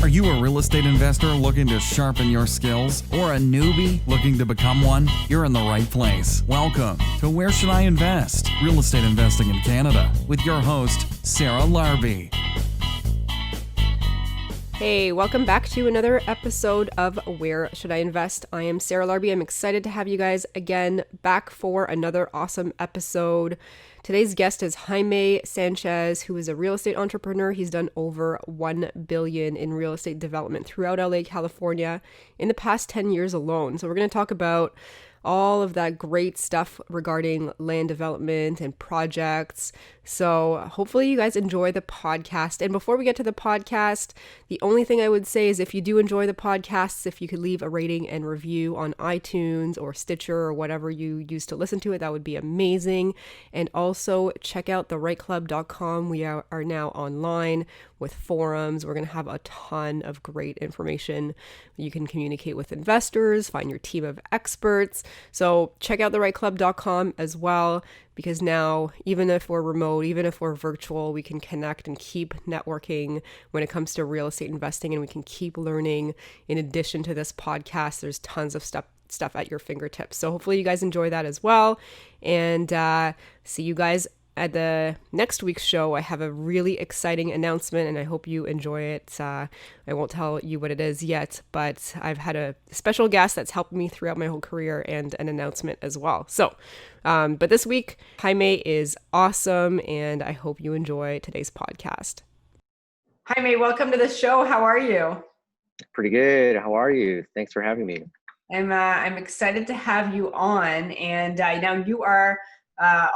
Are you a real estate investor looking to sharpen your skills or a newbie looking to become one? You're in the right place. Welcome to Where Should I Invest? Real Estate Investing in Canada with your host, Sarah Larbi. Hey, welcome back to another episode of Where Should I Invest? I am Sarah Larbi. I'm excited to have you guys again back for another awesome episode. Today's guest is Jaime Sanchez, who is a real estate entrepreneur. He's done over $1 billion in real estate development throughout LA, California in the past 10 years alone. So we're going to talk about all of that great stuff regarding land development and projects. So hopefully you guys enjoy the podcast. And before we get to the podcast, the only thing I would say is if you do enjoy the podcasts, if you could leave a rating and review on iTunes or Stitcher or whatever you use to listen to it, that would be amazing. And also check out therightclub.com. We are now online with forums. We're going to have a ton of great information. You can communicate with investors, find your team of experts. So check out therightclub.com as well, because now, even if we're remote, even if we're virtual, we can connect and keep networking when it comes to real estate investing, and we can keep learning. In addition to this podcast, there's tons of stuff at your fingertips. So hopefully you guys enjoy that as well. And see you guys at the next week's show. I have a really exciting announcement and I hope you enjoy it. I won't tell you what it is yet, but I've had a special guest that's helped me throughout my whole career and an announcement as well. So, but this week, Jaime is awesome and I hope you enjoy today's podcast. Jaime, welcome to the show. How are you? Pretty good. How are you? Thanks for having me. I'm excited to have you on, and now you are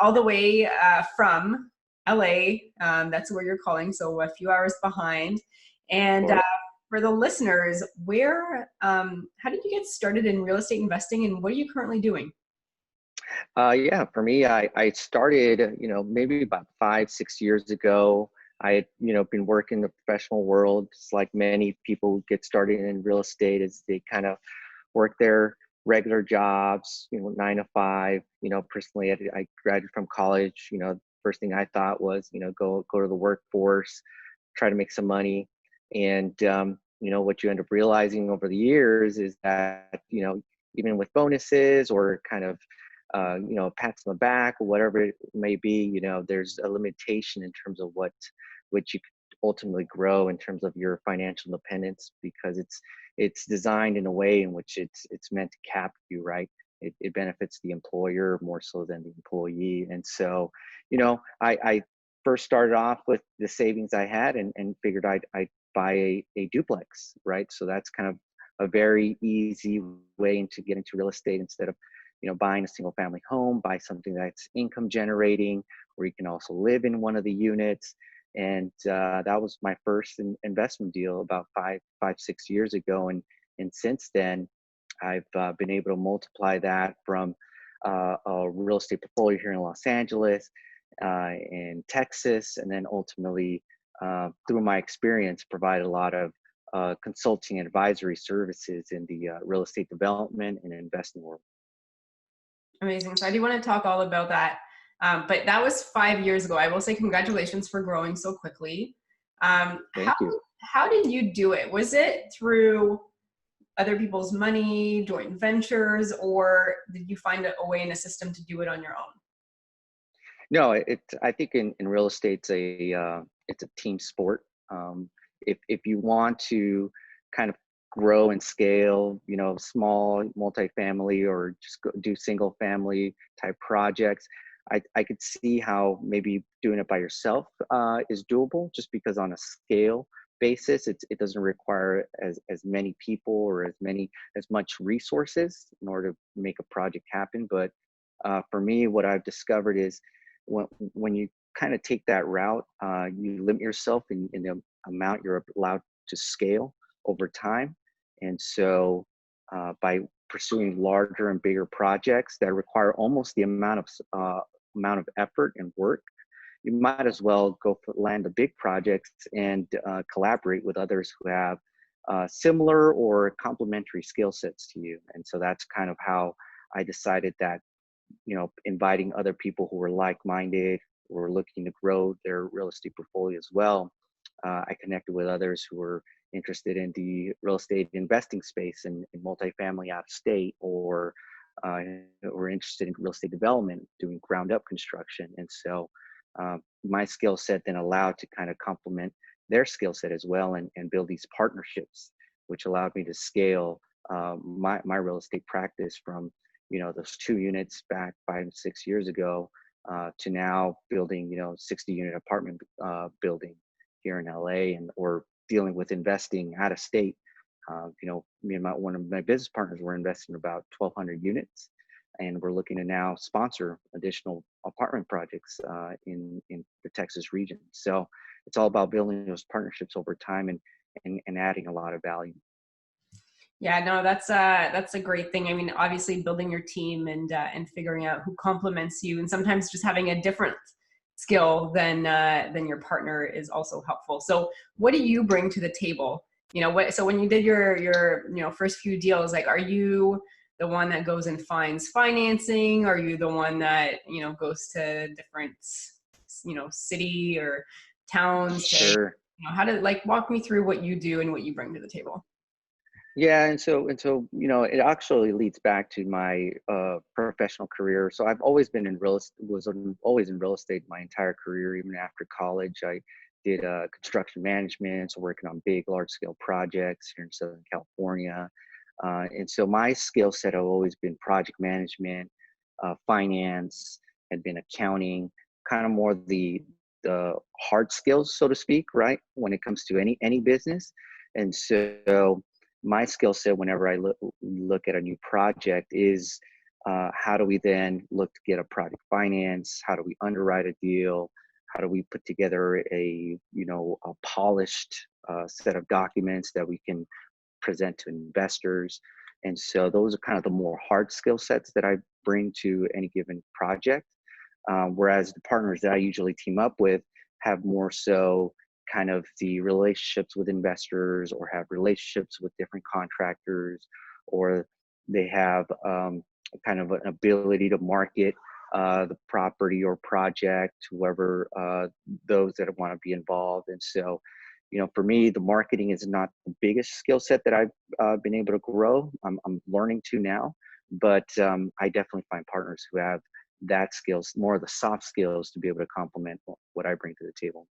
all the way from LA. That's where you're calling, so a few hours behind. And for the listeners, how did you get started in real estate investing, and what are you currently doing? Yeah, for me, I started, maybe about 5-6 years ago. I had, been working in the professional world, just like many people get started in real estate as they kind of work their regular jobs, 9 to 5. Personally, I graduated from college. First thing I thought was, go to the workforce, try to make some money. And, what you end up realizing over the years is that, even with bonuses or kind of, pats on the back or whatever it may be, there's a limitation in terms of what you could ultimately grow in terms of your financial independence, because it's designed in a way in which it's meant to cap you, right? It benefits the employer more so than the employee. And so, I first started off with the savings I had and figured I'd buy a duplex, right? So that's kind of a very easy way to get into real estate. Instead of buying a single family home, buy something that's income generating, where you can also live in one of the units. And that was my first investment deal about 5-6 years ago. And since then, I've been able to multiply that from a real estate portfolio here in Los Angeles, in Texas, and then ultimately, through my experience, provide a lot of consulting and advisory services in the real estate development and investing world. Amazing. So I do want to talk all about that. But that was 5 years ago. I will say congratulations for growing so quickly. Thank you. How did you do it? Was it through other people's money, joint ventures, or did you find a way in a system to do it on your own? No, I think in real estate, it's a team sport. If you want to kind of grow and scale, small multifamily or just do single family type projects, I could see how maybe doing it by yourself is doable, just because on a scale basis, it doesn't require as many people or as much resources in order to make a project happen. But for me, what I've discovered is when you kind of take that route, you limit yourself in the amount you're allowed to scale over time. And so by pursuing larger and bigger projects that require almost the amount of effort and work, you might as well go for land the big projects and collaborate with others who have similar or complementary skill sets to you. And so that's kind of how I decided that, inviting other people who were like-minded, who were looking to grow their real estate portfolio as well, I connected with others who were interested in the real estate investing space in multifamily out of state, or were interested in real estate development, doing ground up construction. And so my skill set then allowed to kind of complement their skill set as well, and build these partnerships, which allowed me to scale my real estate practice from, those 2 units back 5 and 6 years ago, to now building, 60-unit apartment building here in LA, and or dealing with investing out of state. Me and one of my business partners were investing in about 1,200 units, and we're looking to now sponsor additional apartment projects in the Texas region. So it's all about building those partnerships over time, and adding a lot of value. Yeah, no, that's a great thing. I mean, obviously building your team and figuring out who complements you, and sometimes just having a different skill than your partner is also helpful. So what do you bring to the table? So when you did your first few deals, like, are you the one that goes and finds financing? Are you the one that, goes to different, city or towns to, Sure. how to, like, walk me through what you do and what you bring to the table? Yeah, and so it actually leads back to my professional career. So I've always been in always in real estate my entire career. Even after college, I did construction management, so working on big, large scale projects here in Southern California. And so my skill set have always been project management, finance, had been accounting, kind of more the hard skills, so to speak, right? When it comes to any business. And so my skill set whenever I look at a new project is how do we then look to get a project finance? How do we underwrite a deal? How do we put together a polished set of documents that we can present to investors? And so those are kind of the more hard skill sets that I bring to any given project. Whereas the partners that I usually team up with have more so kind of the relationships with investors, or have relationships with different contractors, or they have kind of an ability to market the property or project, whoever those that want to be involved. And so, for me, the marketing is not the biggest skill set that I've been able to grow. I'm learning to now, but I definitely find partners who have that skills, more of the soft skills, to be able to complement what I bring to the table.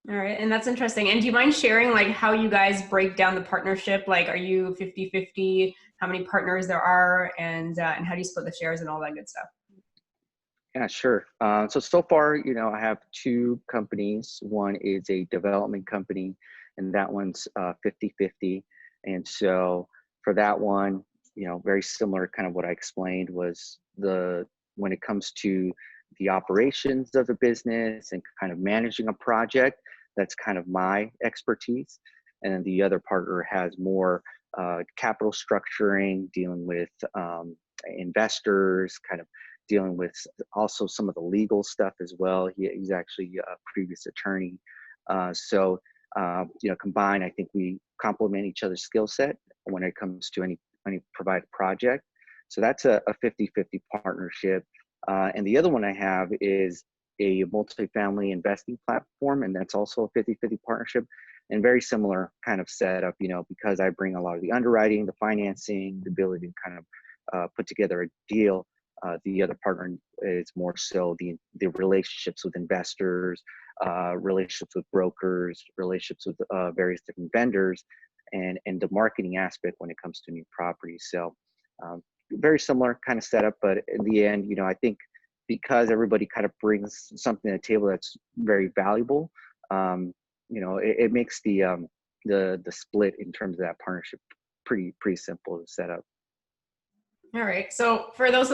All right. And that's interesting. And do you mind sharing, like, how you guys break down the partnership? Like, are you 50-50? How many partners there are, and how do you split the shares and all that good stuff? Yeah, sure. So far, I have two companies. One is a development company, and that one's 50-50. And so for that one, very similar, kind of what I explained was when it comes to the operations of the business and kind of managing a project, that's kind of my expertise. And then the other partner has more capital structuring, dealing with investors, kind of dealing with also some of the legal stuff as well. He's actually a previous attorney. So combined, I think we complement each other's skill set when it comes to any provided project. So that's a 50-50 partnership. And the other one I have is a multifamily investing platform, and that's also a 50-50 partnership, and very similar kind of setup, because I bring a lot of the underwriting, the financing, the ability to kind of put together a deal. The other partner is more so the relationships with investors, relationships with brokers, relationships with various different vendors, and the marketing aspect when it comes to new properties. So very similar kind of setup, but in the end, I think because everybody kind of brings something to the table that's very valuable, it makes the split in terms of that partnership pretty simple to set up. All right. So for those,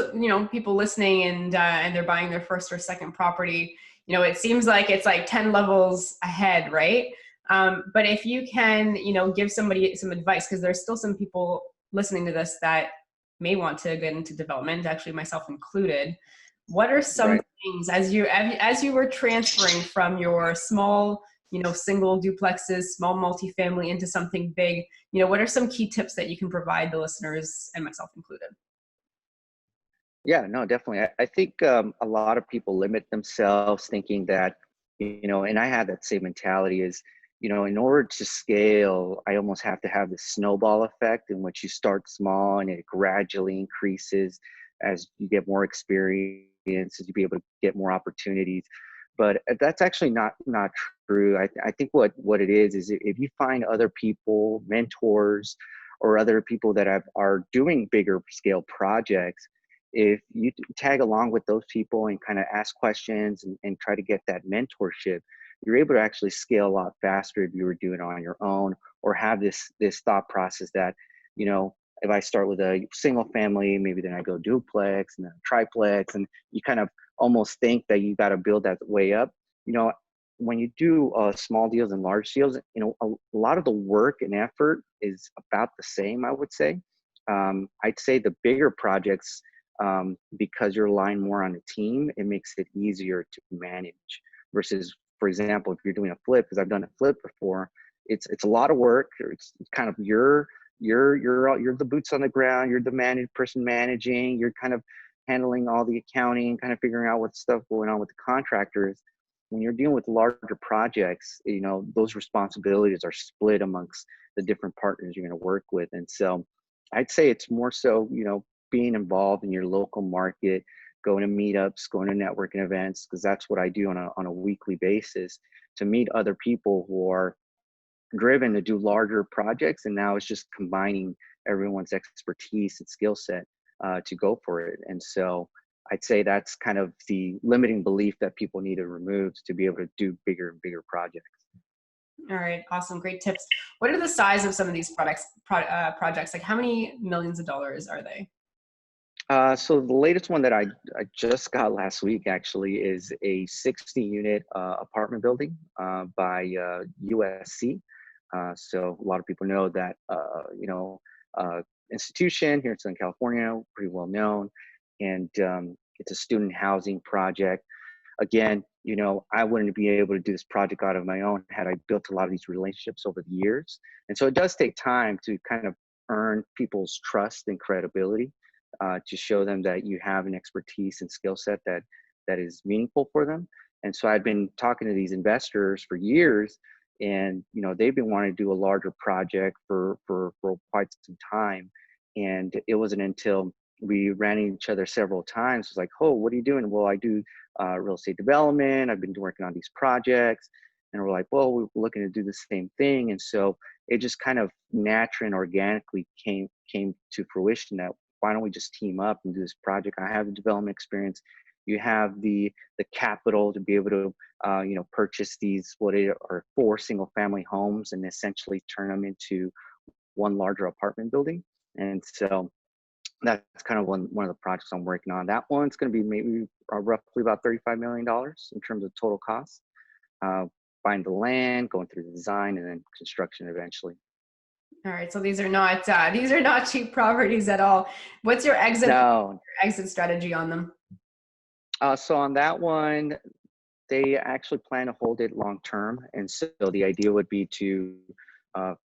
people listening and they're buying their first or second property, it seems like it's like 10 levels ahead, right? But if you can, give somebody some advice, because there's still some people listening to this that may want to get into development, actually myself included. What are some Right. things as you were transferring from your small, single duplexes, small multifamily into something big, what are some key tips that you can provide the listeners, and myself included? Yeah, no, definitely. I think a lot of people limit themselves thinking that And I had that same mentality is, in order to scale, I almost have to have this snowball effect in which you start small and it gradually increases as you get more experience, as you be able to get more opportunities. But that's actually not true. I think what it is if you find other people, mentors, or other people that are doing bigger scale projects, if you tag along with those people and kind of ask questions and try to get that mentorship, you're able to actually scale a lot faster if you were doing it on your own, or have this thought process that, if I start with a single family, maybe then I go duplex and then triplex, and you kind of almost think that you got to build that way up. When you do small deals and large deals, a lot of the work and effort is about the same, I would say. I'd say the bigger projects, because you're relying more on a team, it makes it easier to manage versus, for example, if you're doing a flip, because I've done a flip before, it's a lot of work. It's kind of you're the boots on the ground. You're the person managing. You're kind of handling all the accounting, kind of figuring out what stuff going on with the contractors. When you're dealing with larger projects, those responsibilities are split amongst the different partners you're going to work with. And so I'd say it's more so, being involved in your local market, going to meetups, going to networking events, because that's what I do on a weekly basis, to meet other people who are driven to do larger projects. And now it's just combining everyone's expertise and skill set to go for it. And so I'd say that's kind of the limiting belief that people need to remove to be able to do bigger and bigger projects. All right. Awesome. Great tips. What are the size of some of these projects? Like how many millions of dollars are they? So the latest one that I just got last week actually is a 60-unit apartment building by USC. So a lot of people know that, institution here in Southern California, pretty well known. And it's a student housing project. Again, I wouldn't be able to do this project out of my own had I built a lot of these relationships over the years. And so it does take time to kind of earn people's trust and credibility, to show them that you have an expertise and skill set that is meaningful for them. And so I've been talking to these investors for years, and they've been wanting to do a larger project for quite some time. And it wasn't until we ran into each other several times. It's like, oh, what are you doing? Well, I do real estate development. I've been working on these projects. And we're like, well, we're looking to do the same thing. And so it just kind of naturally and organically came to fruition that why don't we just team up and do this project? I have the development experience. You have the capital to be able to purchase these what are 4 single family homes and essentially turn them into one larger apartment building. And so that's kind of one of the projects I'm working on. That one's going to be maybe roughly about $35 million in terms of total cost. Buying the land, going through the design, and then construction eventually. All right. So these are not cheap properties at all. What's your exit strategy on them? So on that one, they actually plan to hold it long term. And so the idea would be to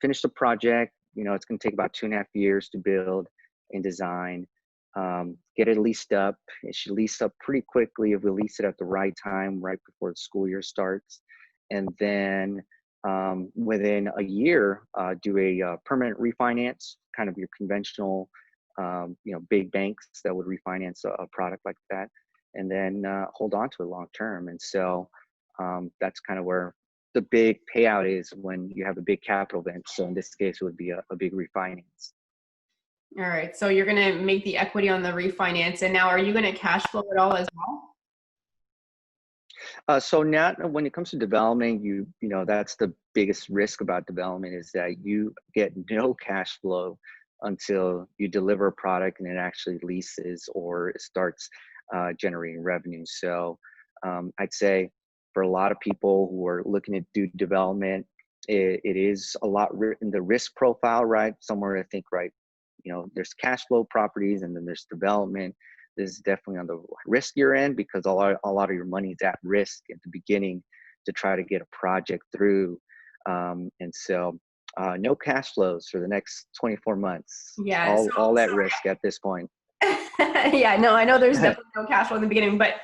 finish the project. It's going to take about 2.5 years to build and design, get it leased up. It should lease up pretty quickly if we lease it at the right time, right before the school year starts. And then within a year, do a permanent refinance, kind of your conventional, big banks that would refinance a product like that, and then hold on to it long term. And so that's kind of where the big payout is when you have a big capital event. So in this case, it would be a big refinance. All right. So you're going to make the equity on the refinance. And now are you going to cash flow it all as well? So now when it comes to development, that's the biggest risk about development is that you get no cash flow until you deliver a product and it actually leases or it starts generating revenue. So I'd say for a lot of people who are looking to do development, it is a lot in the risk profile, right? Somewhere I think, right, there's cash flow properties and then there's development. This is definitely on the riskier end because a lot of your money is at risk at the beginning to try to get a project through. And so no cash flows for the next 24 months. Yeah, all at risk at this point. Yeah, no, I know there's definitely no cash flow in the beginning, but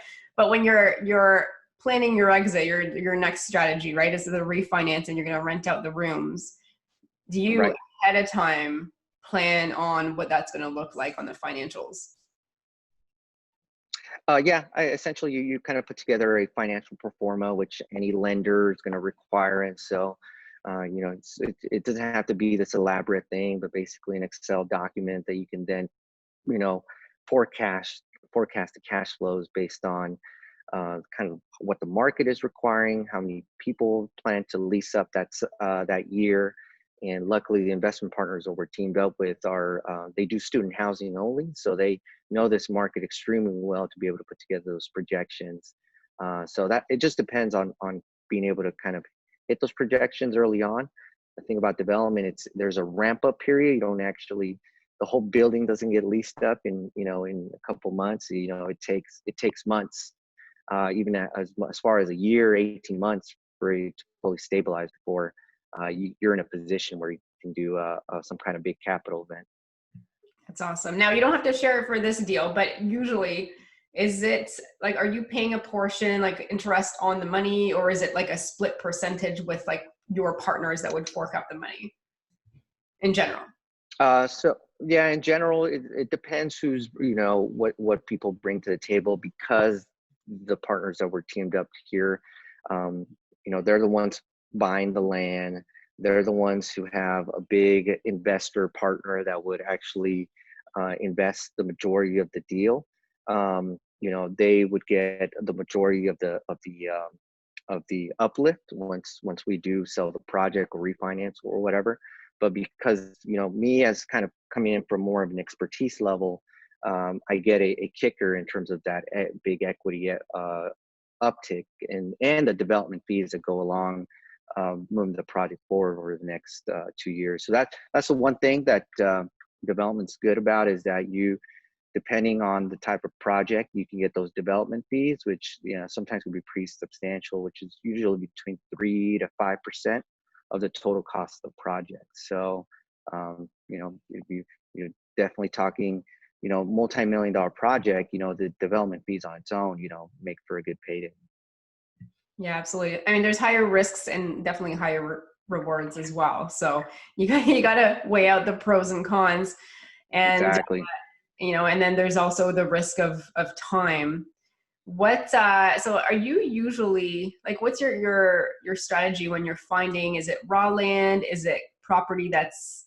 when you're planning your exit, your next strategy, right, is the refinance and you're going to rent out the rooms. Do you Right. ahead of time plan on what that's going to look like on the financials? Yeah, essentially you kind of put together a financial pro forma, which any lender is going to require. And so, it doesn't have to be this elaborate thing, but basically an Excel document that you can then, you know, forecast the cash flows based on kind of what the market is requiring, how many people plan to lease up that year. And luckily, the investment partners that we're teamed up with they do student housing only, so they know this market extremely well to be able to put together those projections. So that it just depends on being able to kind of hit those projections early on. The thing about development, there's a ramp up period. You don't actually the whole building doesn't get leased up in a couple months. It takes months, even as far as a year, 18 months for it to fully stabilize before you're in a position where you can do some kind of big capital event. That's awesome. Now, you don't have to share it for this deal, but usually, is it like, are you paying a portion, like interest on the money, or is it like a split percentage with like your partners that would fork up the money in general? So yeah, in general, it depends who's, what people bring to the table, because the partners that were teamed up here, they're the ones buying the land. They're the ones who have a big investor partner that would actually invest the majority of the deal. They would get the majority of the uplift once we do sell the project or refinance or whatever. But because me as kind of coming in from more of an expertise level, I get a kicker in terms of that big equity uptick and the development fees that go along moving the project forward over the next 2 years. So that's the one thing that development's good about, is that depending on the type of project, you can get those development fees, which sometimes can be pretty substantial, which is usually between 3 to 5% of the total cost of the project. So if you're definitely talking multi-million-dollar project, the development fees on its own make for a good payday. Yeah, absolutely. I mean, there's higher risks and definitely higher rewards as well. So you got to weigh out the pros and cons, and Exactly. and then there's also the risk of time. So are you usually like, what's your strategy when you're finding, is it raw land? Is it property that's,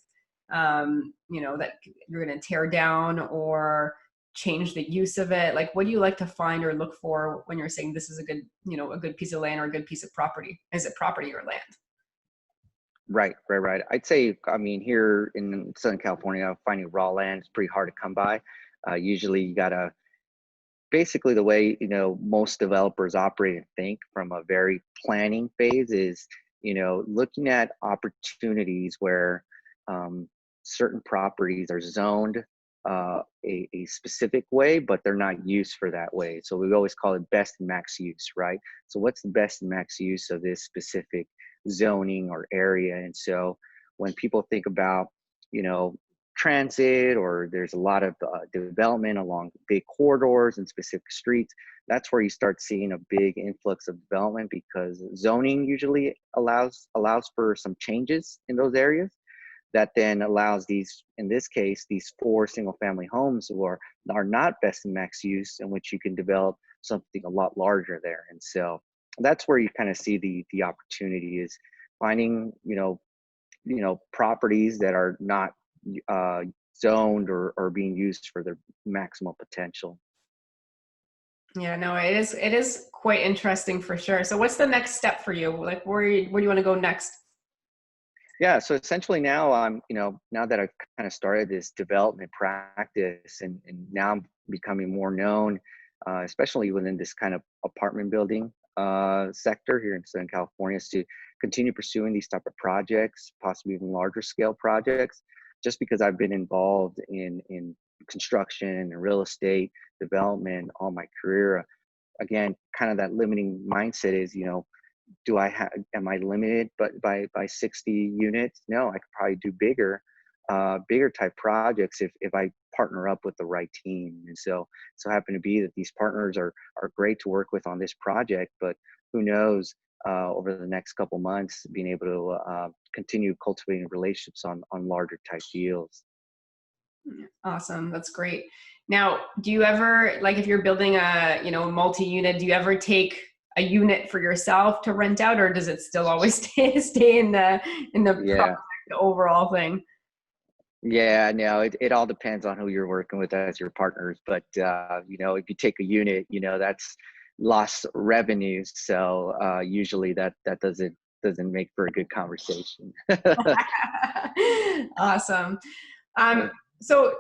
that you're going to tear down or change the use of it? Like, what do you like to find or look for when you're saying this is a good piece of land or a good piece of property? Is it property or land? Right. I'd say, I mean, here in Southern California, finding raw land is pretty hard to come by. Usually you gotta, basically the way, most developers operate and think from a very planning phase is, looking at opportunities where certain properties are zoned a specific way, but they're not used for that way. So we always call it best and max use, right? So what's the best and max use of this specific zoning or area? And so when people think about, transit, or there's a lot of development along big corridors and specific streets, that's where you start seeing a big influx of development, because zoning usually allows for some changes in those areas that then allows in this case, these 4 single family homes are not best and max use, in which you can develop something a lot larger there. And so that's where you kind of see the opportunity, is finding, properties that are not zoned or being used for their maximum potential. Yeah, no, it is quite interesting for sure. So what's the next step for you? Like, where do you want to go next? Yeah, so essentially now now that I've kind of started this development practice, and now I'm becoming more known, especially within this kind of apartment building sector here in Southern California, is to continue pursuing these type of projects, possibly even larger scale projects, just because I've been involved in construction and real estate development all my career. Again, kind of that limiting mindset is, am I limited by 60 units? No, I could probably do bigger. bigger type projects if I partner up with the right team. And so happen to be that these partners are great to work with on this project, but who knows, over the next couple months, being able to continue cultivating relationships on larger type deals. Awesome. That's great. Now, do you ever, like if you're building a, multi-unit, do you ever take a unit for yourself to rent out, or does it still always stay in the Yeah. project, the overall thing? Yeah, no, it all depends on who you're working with as your partners. But, if you take a unit, that's lost revenue. So usually that doesn't make for a good conversation. Awesome. So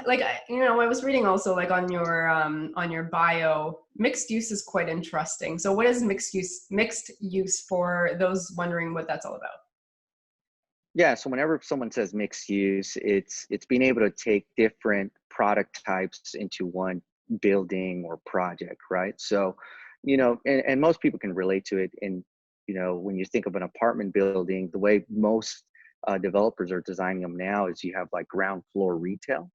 like, I was reading also like on your bio, mixed use is quite interesting. So what is mixed use for those wondering what that's all about? Yeah, so whenever someone says mixed use, it's being able to take different product types into one building or project, right? So, and most people can relate to it. And, when you think of an apartment building, the way most developers are designing them now is you have like ground floor retail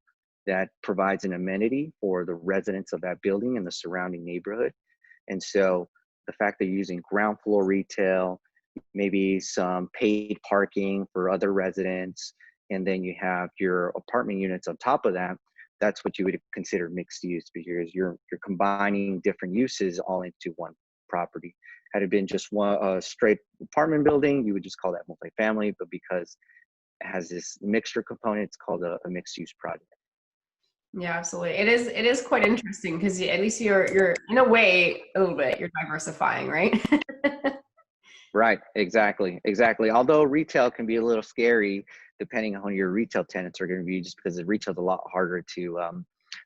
that provides an amenity for the residents of that building and the surrounding neighborhood. And so the fact that you're using ground floor retail, maybe some paid parking for other residents, and then you have your apartment units on top of that, that's what you would consider mixed use, because you're combining different uses all into one property. Had it been just one straight apartment building, you would just call that multifamily, but because it has this mixture component, it's called a mixed use project. Yeah, absolutely. It is quite interesting because at least you're in a way a little bit, you're diversifying, right? Right, exactly. Although retail can be a little scary, depending on who your retail tenants are going to be, just because the retail is a lot harder to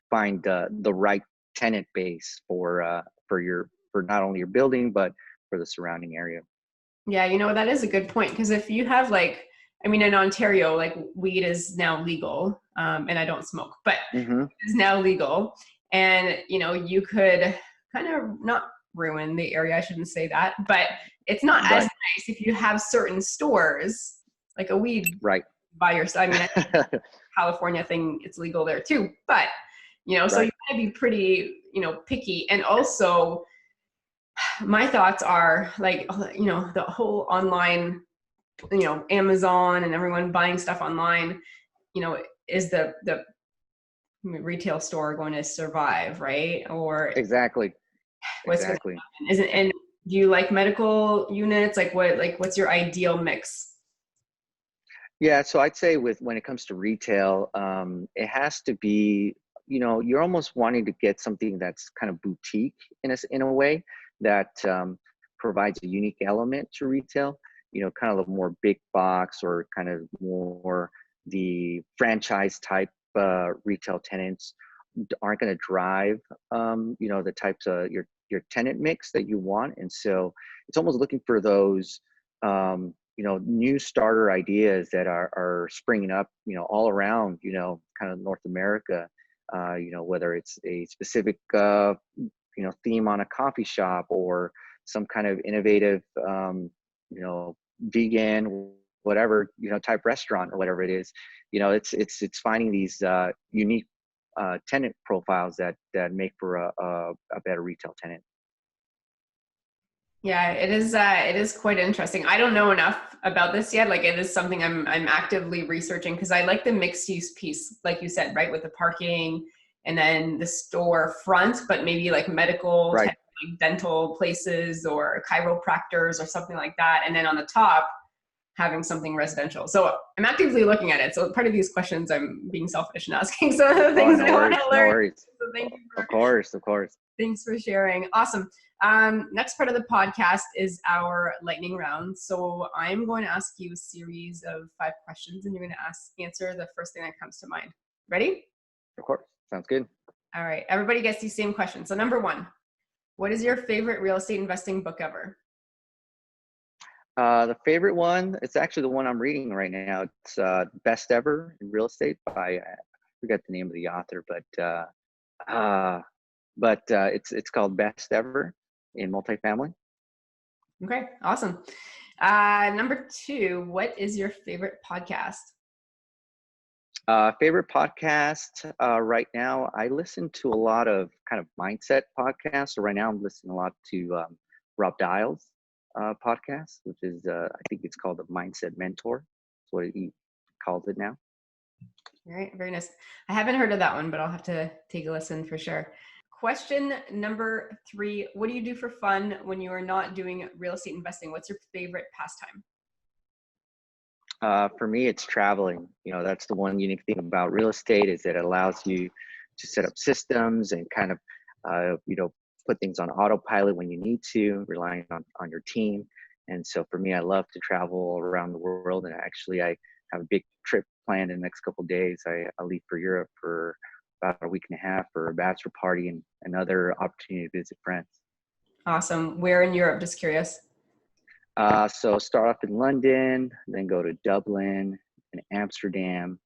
find the right tenant base for not only your building but for the surrounding area. Yeah, that is a good point, because if you have in Ontario, like weed is now legal, and I don't smoke, but Mm-hmm. it's now legal, and you could kind of not ruin the area. I shouldn't say that, but it's not as Right. nice if you have certain stores like a weed Right. by your side. I mean, California thing, it's legal there too, but so Right. you gotta be pretty picky. And also my thoughts are like, the whole online, Amazon and everyone buying stuff online, is the retail store going to survive, right? Or Exactly. what's going to happen? Isn't, and do you like medical units? What's your ideal mix? Yeah, so I'd say when it comes to retail, it has to be, you're almost wanting to get something that's kind of boutique in a way that provides a unique element to retail. Kind of the more big box or kind of more the franchise type retail tenants aren't going to drive, the types of your tenant mix that you want. And so it's almost looking for those, new starter ideas that are springing up, all around, kind of North America, whether it's a specific, theme on a coffee shop or some kind of innovative, vegan, whatever, type restaurant or whatever it is, it's finding these unique tenant profiles that make for a better retail tenant. Yeah, it is quite interesting. I don't know enough about this yet. Like, it is something I'm actively researching, because I like the mixed use piece, like you said, right, with the parking and then the store front, but maybe like medical, Right. type, like dental places or chiropractors or something like that. And then on the top, having something residential. So I'm actively looking at it. So part of these questions, I'm being selfish and asking some of the things No that I want worries, to no learn. worries. So thank you Of course. Thanks for sharing. Awesome. Next part of the podcast is our lightning round. So I'm going to ask you a series of 5 questions, and you're going to answer the first thing that comes to mind. Ready? Of course. Sounds good. All right. Everybody gets these same questions. So number 1, what is your favorite real estate investing book ever? The favorite one, it's actually the one I'm reading right now. It's Best Ever in Real Estate by, I forget the name of the author, but it's called Best Ever in Multifamily. Okay, awesome. Number 2, what is your favorite podcast? Favorite podcast right now, I listen to a lot of kind of mindset podcasts. So right now I'm listening a lot to Rob Dial's podcast, which is, I think it's called the Mindset Mentor. That's what he calls it now. All right, very nice. I haven't heard of that one, but I'll have to take a listen for sure. Question number 3, what do you do for fun when you are not doing real estate investing? What's your favorite pastime? For me, it's traveling. That's the one unique thing about real estate is that it allows you to set up systems and kind of, put things on autopilot when you need to, relying on your team. And so for me, I love to travel around the world. And actually, I have a big trip planned in the next couple of days. I'll leave for Europe for about a week and a half for a bachelor party and another opportunity to visit friends. Awesome. Where in Europe? Just curious. So start off in London, then go to Dublin and Amsterdam,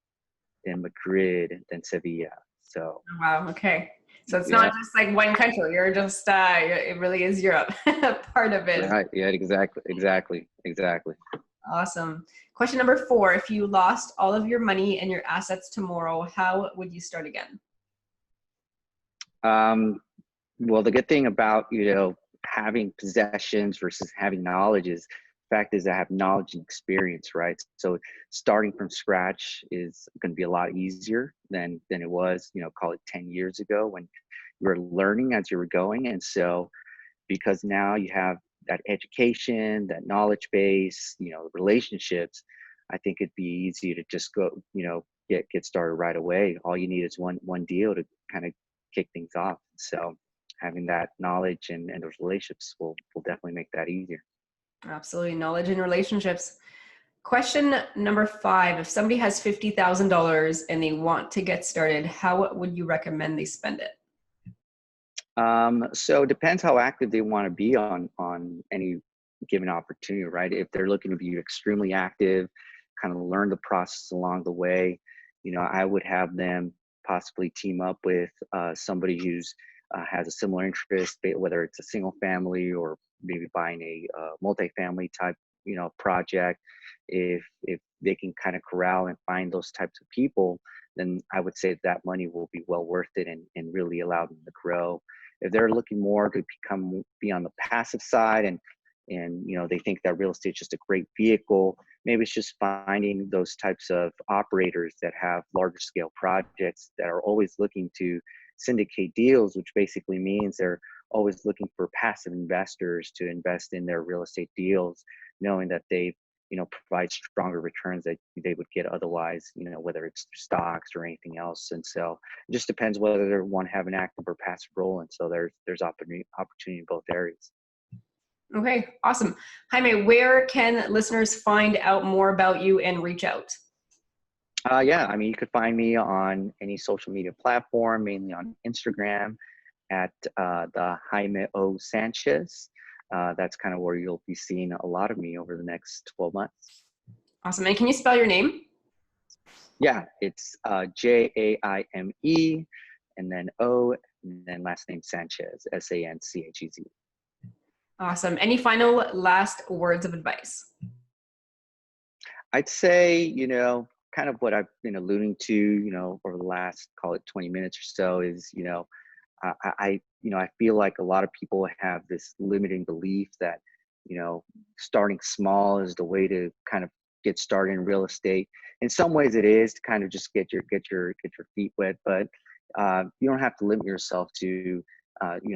then Madrid, then Sevilla. So wow, okay. So it's not just like one country. You're just it really is Europe, part of it. Right. Yeah, exactly. Awesome. Question number 4, if you lost all of your money and your assets tomorrow, how would you start again? Well, the good thing about, having possessions versus having knowledge is the fact is I have knowledge and experience, right? So starting from scratch is going to be a lot easier than it was, call it 10 years ago when you were learning as you were going. And so because now you have that education, that knowledge base, relationships, I think it'd be easy to just go, get started right away. All you need is one deal to kind of kick things off. So having that knowledge and those relationships will definitely make that easier. Absolutely. Knowledge and relationships. Question number 5, if somebody has $50,000 and they want to get started, how would you recommend they spend it? So it depends how active they want to be on any given opportunity, right? If they're looking to be extremely active, kind of learn the process along the way, I would have them possibly team up with somebody who's has a similar interest, whether it's a single family or maybe buying a multifamily type, project. If they can kind of corral and find those types of people, then I would say that money will be well worth it and really allow them to grow. If they're looking more to be on the passive side and they think that real estate is just a great vehicle, maybe it's just finding those types of operators that have larger scale projects that are always looking to syndicate deals, which basically means they're always looking for passive investors to invest in their real estate deals, knowing that they provide stronger returns that they would get otherwise, whether it's stocks or anything else. And so it just depends whether they want to have an active or passive role. And so there's opportunity in both areas. Okay, awesome. Jaime, where can listeners find out more about you and reach out? You could find me on any social media platform, mainly on Instagram at the Jaime O. Sanchez. That's kind of where you'll be seeing a lot of me over the next 12 months. Awesome. And can you spell your name? Yeah, it's Jaime and then O and then last name Sanchez, Sanchez. Awesome. Any final last words of advice? I'd say, kind of what I've been alluding to, over the last, call it 20 minutes or so is, I feel like a lot of people have this limiting belief that, starting small is the way to kind of get started in real estate. In some ways it is to kind of just get your feet wet, but you don't have to limit yourself to,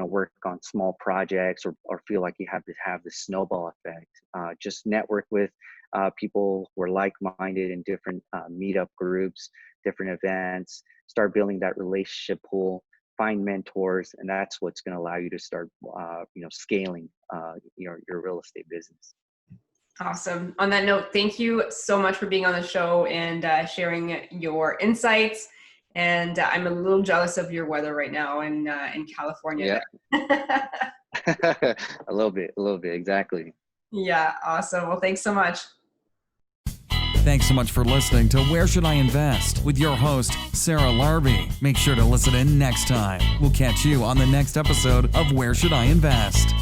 work on small projects or feel like you have to have the snowball effect. Just network with people who are like-minded in different meetup groups, different events, start building that relationship pool, find mentors, and that's what's going to allow you to start, scaling your real estate business. Awesome. On that note, thank you so much for being on the show and sharing your insights. And I'm a little jealous of your weather right now in California. Yeah. a little bit, exactly. Yeah, awesome. Well, thanks so much. Thanks so much for listening to Where Should I Invest with your host, Sarah Larbi. Make sure to listen in next time. We'll catch you on the next episode of Where Should I Invest?